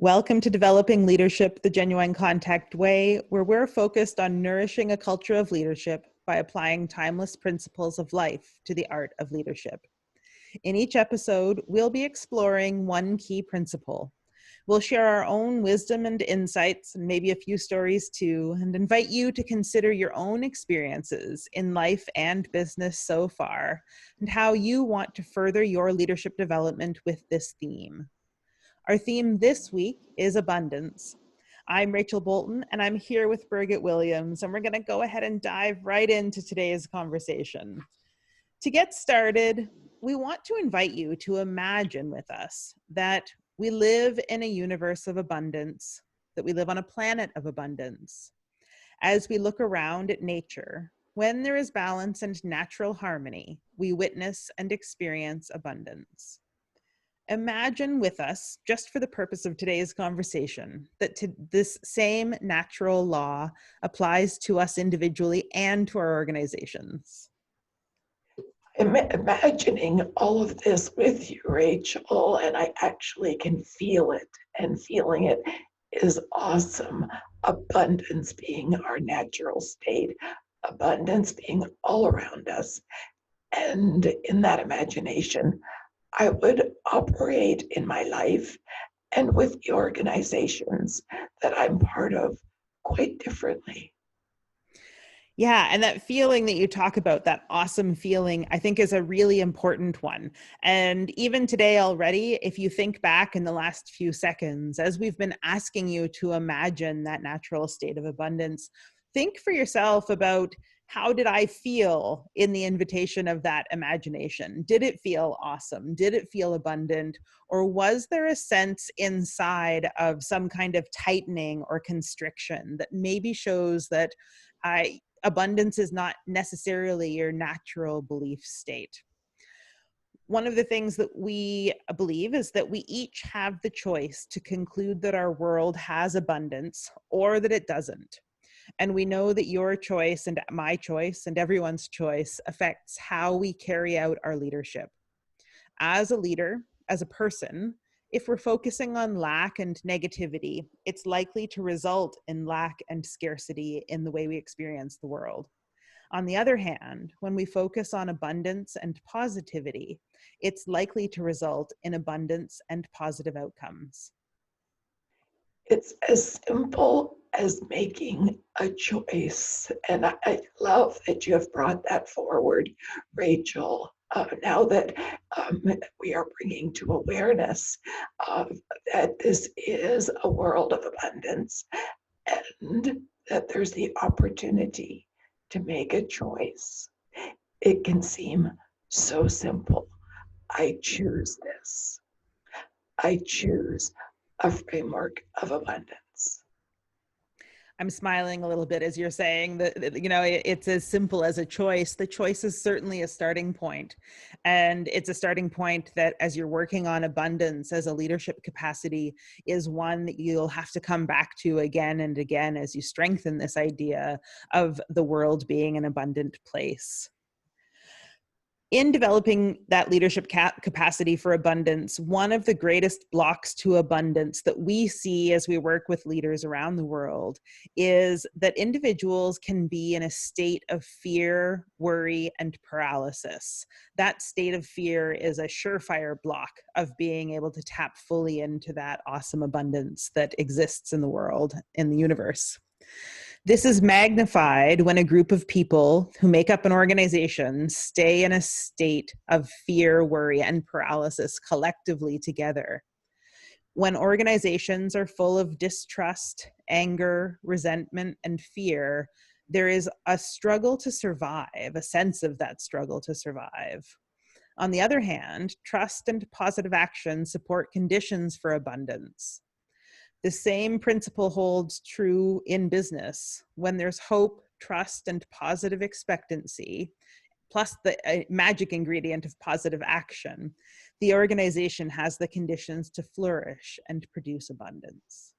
Welcome to Developing Leadership the Genuine Contact Way, where we're focused on nourishing a culture of leadership by applying timeless principles of life to the art of leadership. In each episode, we'll be exploring one key principle. We'll share our own wisdom and insights, and maybe a few stories too, and invite you to consider your own experiences in life and business so far, and how you want to further your leadership development with this theme. Our theme this week is abundance. I'm Rachel Bolton, and I'm here with Birgit Williams, and we're going to go ahead and dive right into today's conversation. To get started, we want to invite you to imagine with us that we live in a universe of abundance, that we live on a planet of abundance. As we look around at nature, when there is balance and natural harmony, we witness and experience abundance. Imagine with us, just for the purpose of today's conversation, that this same natural law applies to us individually and to our organizations. I'm imagining all of this with you, Rachel, and I actually can feel it, and feeling it is awesome. Abundance being our natural state, abundance being all around us. And in that imagination, I would operate in my life and with the organizations that I'm part of quite differently. Yeah, and that feeling that you talk about, that awesome feeling, I think is a really important one. And even today already, if you think back in the last few seconds, as we've been asking you to imagine that natural state of abundance, think for yourself about, how did I feel in the invitation of that imagination? Did it feel awesome? Did it feel abundant? Or was there a sense inside of some kind of tightening or constriction that maybe shows that abundance is not necessarily your natural belief state? One of the things that we believe is that we each have the choice to conclude that our world has abundance or that it doesn't. And we know that your choice and my choice and everyone's choice affects how we carry out our leadership. As a leader, as a person, if we're focusing on lack and negativity, it's likely to result in lack and scarcity in the way we experience the world. On the other hand, when we focus on abundance and positivity, it's likely to result in abundance and positive outcomes. It's as simple as making a choice. And I love that you have brought that forward, Rachel. Now that we are bringing to awareness that this is a world of abundance and that there's the opportunity to make a choice. It can seem so simple. I choose this. I choose a framework of abundance. I'm smiling a little bit as you're saying that, it's as simple as a choice. The choice is certainly a starting point. And it's a starting point that, as you're working on abundance as a leadership capacity, is one that you'll have to come back to again and again as you strengthen this idea of the world being an abundant place. In developing that leadership capacity for abundance, one of the greatest blocks to abundance that we see as we work with leaders around the world is that individuals can be in a state of fear, worry, and paralysis. That state of fear is a surefire block of being able to tap fully into that awesome abundance that exists in the world, in the universe. This is magnified when a group of people who make up an organization stay in a state of fear, worry, and paralysis collectively together. When organizations are full of distrust, anger, resentment, and fear, there is a struggle to survive, a sense of that struggle to survive. On the other hand, trust and positive action support conditions for abundance. The same principle holds true in business. When there's hope, trust, and positive expectancy, plus the magic ingredient of positive action, the organization has the conditions to flourish and produce abundance.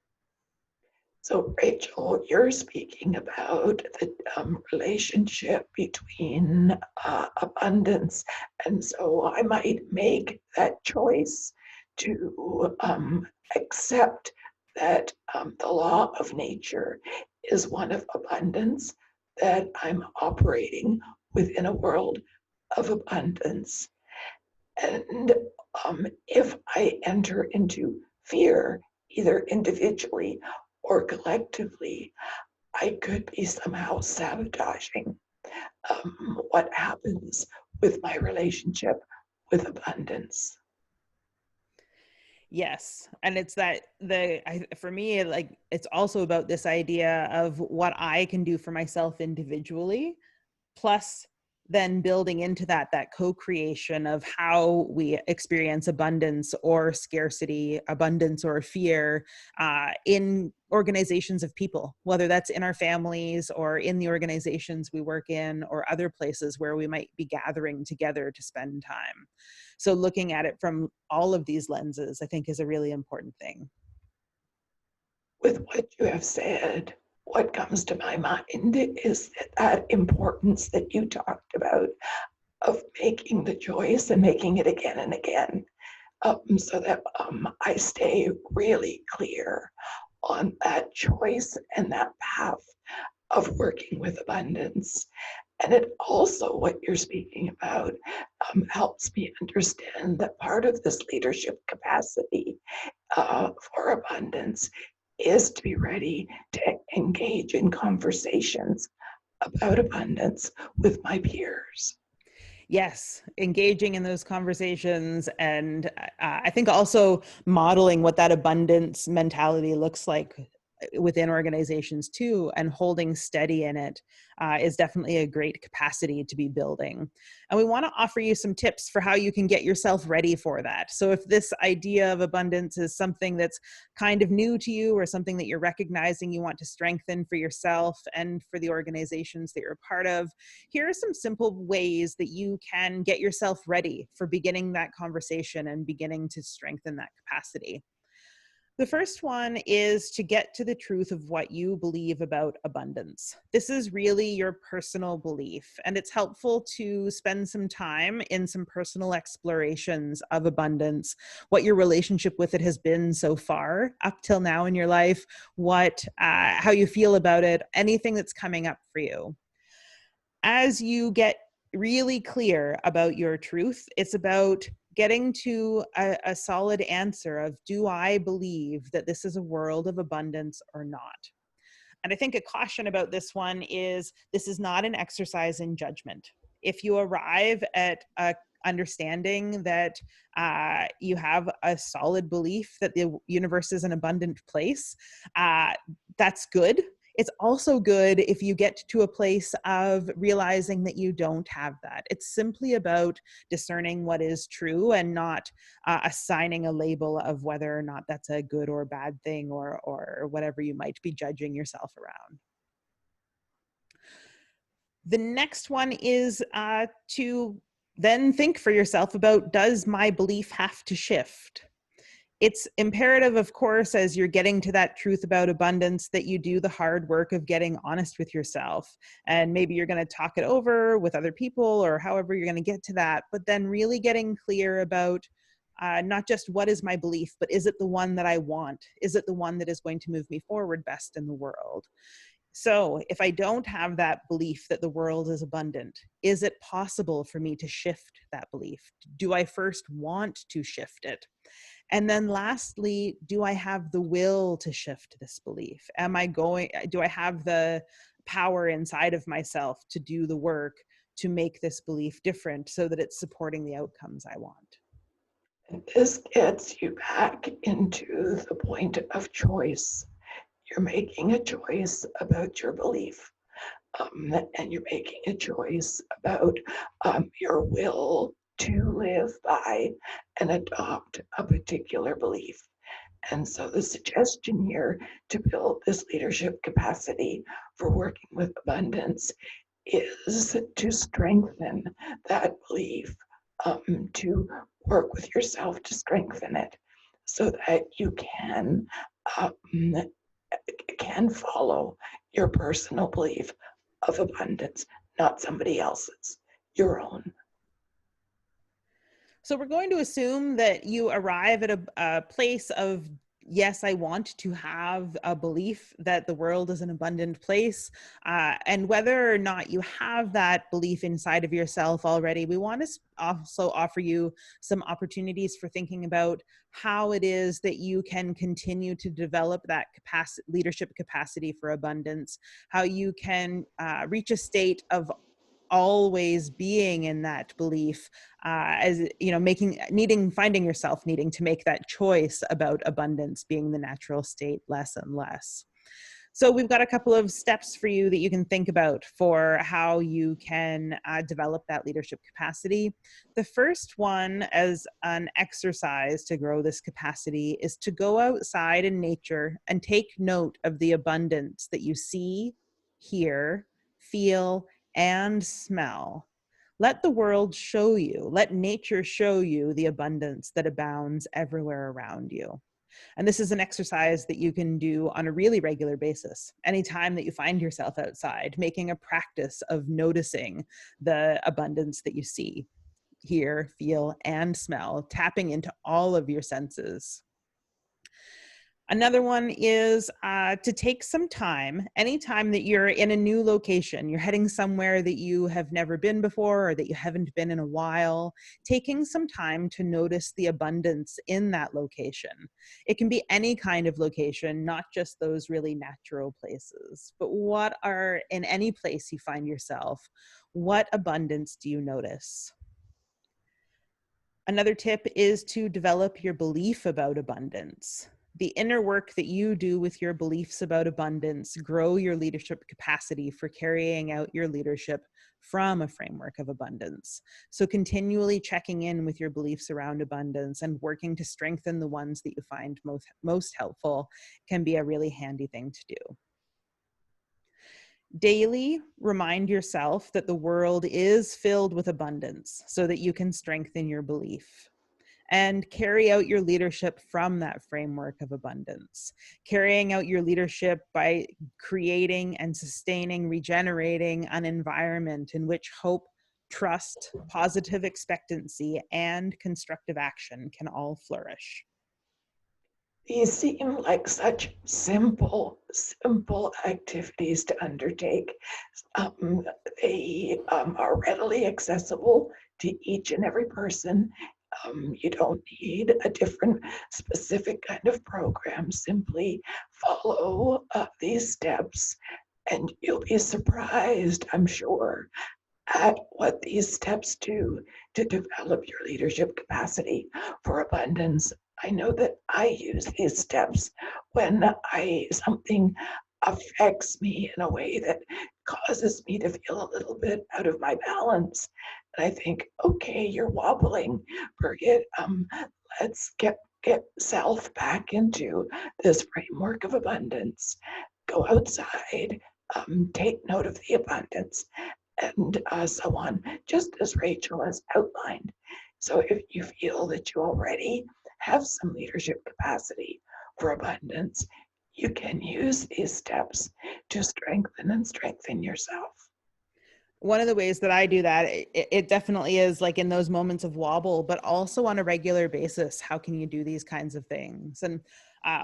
So, Rachel, you're speaking about the relationship between abundance. And so I might make that choice to accept that the law of nature is one of abundance, that I'm operating within a world of abundance. And if I enter into fear, either individually or collectively, I could be somehow sabotaging what happens with my relationship with abundance. Yes. And it's that for me, like, it's also about this idea of what I can do for myself individually, plus then building into that co-creation of how we experience abundance or scarcity, abundance or fear, in organizations of people, whether that's in our families or in the organizations we work in or other places where we might be gathering together to spend time. So looking at it from all of these lenses, I think, is a really important thing. With what you have said, what comes to my mind is that importance that you talked about of making the choice and making it again and again, so that I stay really clear on that choice and that path of working with abundance. And it also, what you're speaking about, helps me understand that part of this leadership capacity for abundance is to be ready to engage in conversations about abundance with my peers. Yes, engaging in those conversations, and I think also modeling what that abundance mentality looks like within organizations too, and holding steady in it, is definitely a great capacity to be building. And we want to offer you some tips for how you can get yourself ready for that. So if this idea of abundance is something that's kind of new to you, or something that you're recognizing you want to strengthen for yourself and for the organizations that you're a part of, here are some simple ways that you can get yourself ready for beginning that conversation and beginning to strengthen that capacity. The first one is to get to the truth of what you believe about abundance. This is really your personal belief, and it's helpful to spend some time in some personal explorations of abundance, what your relationship with it has been so far up till now in your life, how you feel about it, anything that's coming up for you. As you get really clear about your truth, it's about getting to a solid answer of, do I believe that this is a world of abundance or not? And I think a caution about this one is, this is not an exercise in judgment. If you arrive at a understanding that you have a solid belief that the universe is an abundant place, that's good. It's also good if you get to a place of realizing that you don't have that. It's simply about discerning what is true and not assigning a label of whether or not that's a good or bad thing, or whatever you might be judging yourself around. The next one is to then think for yourself about, does my belief have to shift? It's imperative, of course, as you're getting to that truth about abundance, that you do the hard work of getting honest with yourself. And maybe you're going to talk it over with other people, or however you're going to get to that, but then really getting clear about not just what is my belief, but is it the one that I want? Is it the one that is going to move me forward best in the world? So if I don't have that belief that the world is abundant, is it possible for me to shift that belief? Do I first want to shift it? And then lastly, do I have the will to shift this belief? Do I have the power inside of myself to do the work to make this belief different so that it's supporting the outcomes I want? And this gets you back into the point of choice. You're making a choice about your belief, and you're making a choice about your will to live by and adopt a particular belief. And so the suggestion here to build this leadership capacity for working with abundance is to strengthen that belief, to work with yourself to strengthen it so that you um, can follow your personal belief of abundance, not somebody else's, your own. So we're going to assume that you arrive at a place of yes, I want to have a belief that the world is an abundant place. And whether or not you have that belief inside of yourself already, we want to also offer you some opportunities for thinking about how it is that you can continue to develop that capacity, leadership capacity for abundance, how you can reach a state of always being in that belief, as you know, finding yourself needing to make that choice about abundance being the natural state less and less. So we've got a couple of steps for you that you can think about for how you can develop that leadership capacity. The first one, as an exercise to grow this capacity, is to go outside in nature and take note of the abundance that you see, hear, feel, and smell. Let the world show you, let nature show you the abundance that abounds everywhere around you. And this is an exercise that you can do on a really regular basis. Anytime that you find yourself outside, making a practice of noticing the abundance that you see, hear, feel, and smell, tapping into all of your senses. Another one is to take some time, anytime that you're in a new location, you're heading somewhere that you have never been before or that you haven't been in a while, taking some time to notice the abundance in that location. It can be any kind of location, not just those really natural places, but what are, in any place you find yourself, what abundance do you notice? Another tip is to develop your belief about abundance. The inner work that you do with your beliefs about abundance grow your leadership capacity for carrying out your leadership from a framework of abundance. So continually checking in with your beliefs around abundance and working to strengthen the ones that you find most helpful can be a really handy thing to do. Daily, remind yourself that the world is filled with abundance so that you can strengthen your belief and carry out your leadership from that framework of abundance. Carrying out your leadership by creating and sustaining, regenerating an environment in which hope, trust, positive expectancy, and constructive action can all flourish. These seem like such simple activities to undertake. Um, they are readily accessible to each and every person. You don't need a different specific kind of program. Simply follow these steps, and you'll be surprised, I'm sure, at what these steps do to develop your leadership capacity for abundance. I know that I use these steps when something affects me in a way that causes me to feel a little bit out of my balance. And I think, okay, you're wobbling, Birgit. Let's get self back into this framework of abundance. Go outside, take note of the abundance, and so on, just as Rachel has outlined. So if you feel that you already have some leadership capacity for abundance, you can use these steps to strengthen yourself. One of the ways that I do that, it definitely is like in those moments of wobble, but also on a regular basis. How can you do these kinds of things? And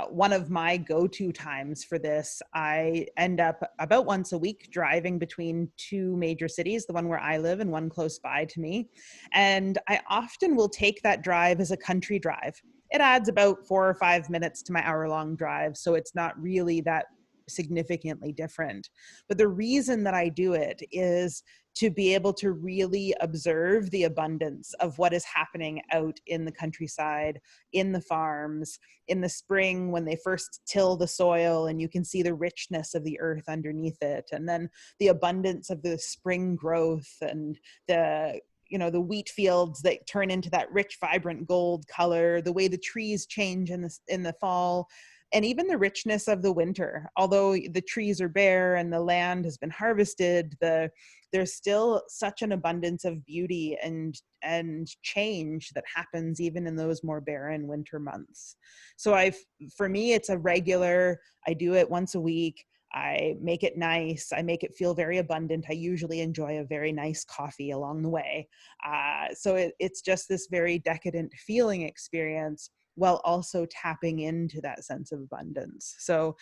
one of my go-to times for this, I end up about once a week driving between two major cities, the one where I live and one close by to me. And I often will take that drive as a country drive. It adds about 4 or 5 minutes to my hour-long drive, so it's not really that significantly different. But the reason that I do it is to be able to really observe the abundance of what is happening out in the countryside, in the farms, in the spring when they first till the soil and you can see the richness of the earth underneath it. And then the abundance of the spring growth and the wheat fields that turn into that rich, vibrant gold color, the way the trees change in the fall, and even the richness of the winter. Although the trees are bare and the land has been harvested, there's still such an abundance of beauty and change that happens even in those more barren winter months. So for me, it's a regular, I do it once a week. I make it nice. I make it feel very abundant. I usually enjoy a very nice coffee along the way. So it's just this very decadent feeling experience while also tapping into that sense of abundance. So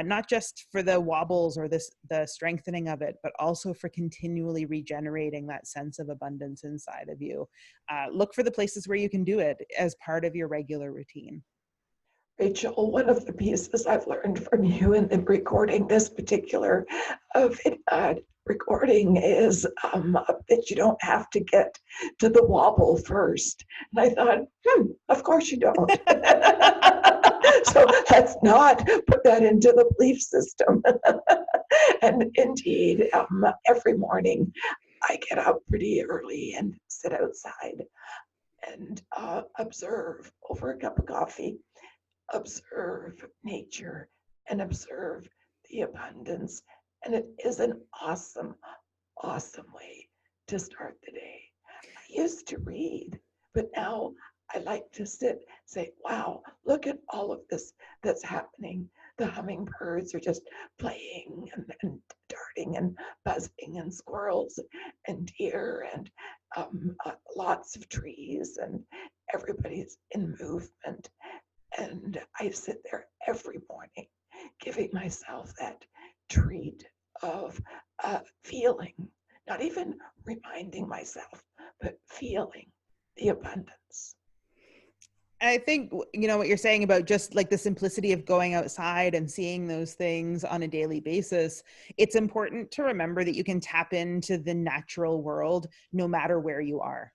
not just for the wobbles or the strengthening of it, but also for continually regenerating that sense of abundance inside of you. Look for the places where you can do it as part of your regular routine. Rachel, one of the pieces I've learned from you in the recording this particular recording is that you don't have to get to the wobble first. And I thought, of course you don't. So let's not put that into the belief system. And indeed, every morning I get up pretty early and sit outside and observe over a cup of coffee, observe nature and observe the abundance. And it is an awesome, awesome way to start the day. I used to read, but now I like to sit, say, wow, look at all of this that's happening. The hummingbirds are just playing and darting and buzzing, and squirrels and deer and lots of trees, and everybody's in movement. And I sit there every morning giving myself that treat of feeling, not even reminding myself, but feeling the abundance. I think, you know, what you're saying about just like the simplicity of going outside and seeing those things on a daily basis, it's important to remember that you can tap into the natural world no matter where you are.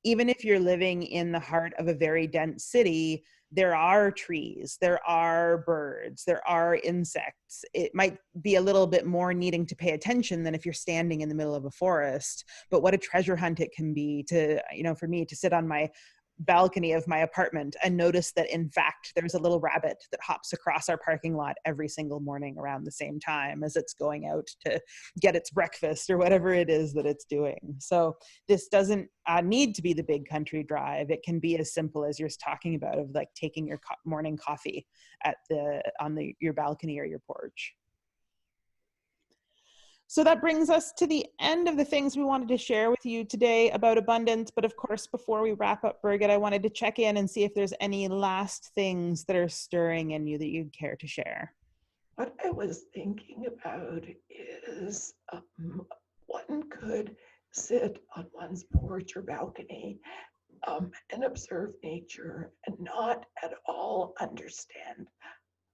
Even if you're living in the heart of a very dense city, there are trees, there are birds, there are insects. It might be a little bit more needing to pay attention than if you're standing in the middle of a forest, but what a treasure hunt it can be to, you know, for me to sit on my balcony of my apartment and notice that in fact there's a little rabbit that hops across our parking lot every single morning around the same time as it's going out to get its breakfast or whatever it is that it's doing. So this doesn't need to be the big country drive. It can be as simple as you're talking about, of like taking your morning coffee at your balcony or your porch. So that brings us to the end of the things we wanted to share with you today about abundance. But of course, before we wrap up, Birgit, I wanted to check in and see if there's any last things that are stirring in you that you'd care to share. What I was thinking about is one could sit on one's porch or balcony and observe nature and not at all understand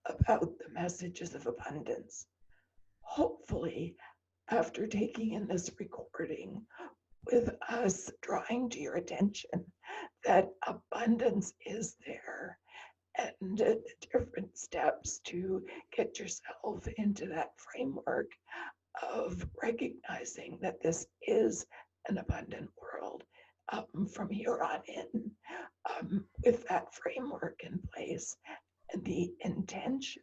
about the messages of abundance. Hopefully, after taking in this recording, with us drawing to your attention that abundance is there, and different steps to get yourself into that framework of recognizing that this is an abundant world from here on in, with that framework in place and the intention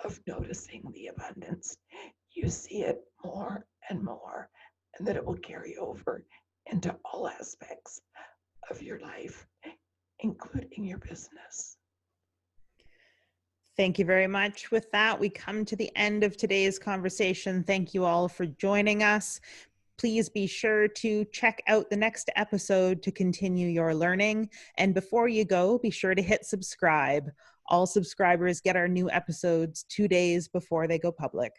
of noticing the abundance, you see it more and more, and that it will carry over into all aspects of your life, including your business. Thank you very much. With that, we come to the end of today's conversation. Thank you all for joining us. Please be sure to check out the next episode to continue your learning. And before you go, be sure to hit subscribe. All subscribers get our new episodes 2 days before they go public.